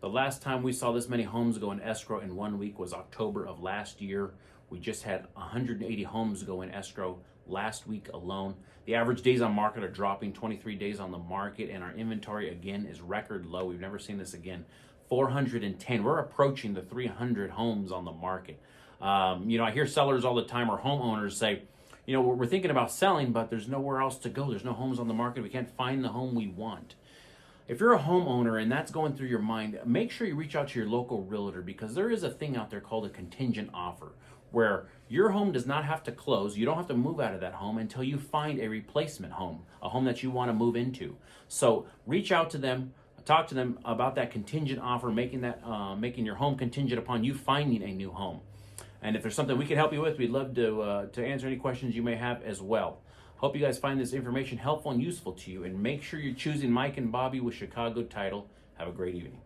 The last time we saw this many homes go in escrow in 1 week was October of last year. We just had 180 homes go in escrow last week alone. The average days on market are dropping, 23 days on the market, and our inventory again is record low. We've never seen this again. 410. We're approaching the 300 homes on the market. I hear sellers all the time or homeowners say, we're thinking about selling, but there's nowhere else to go. There's no homes on the market. We can't find the home we want. If you're a homeowner and that's going through your mind, make sure you reach out to your local realtor, because there is a thing out there called a contingent offer where your home does not have to close. You don't have to move out of that home until you find a replacement home, a home that you want to move into. So reach out to them, talk to them about that contingent offer, making your home contingent upon you finding a new home. And if there's something we can help you with, we'd love to answer any questions you may have as well. Hope you guys find this information helpful and useful to you, and make sure you're choosing Mike and Bobby with Chicago Title. Have a great evening.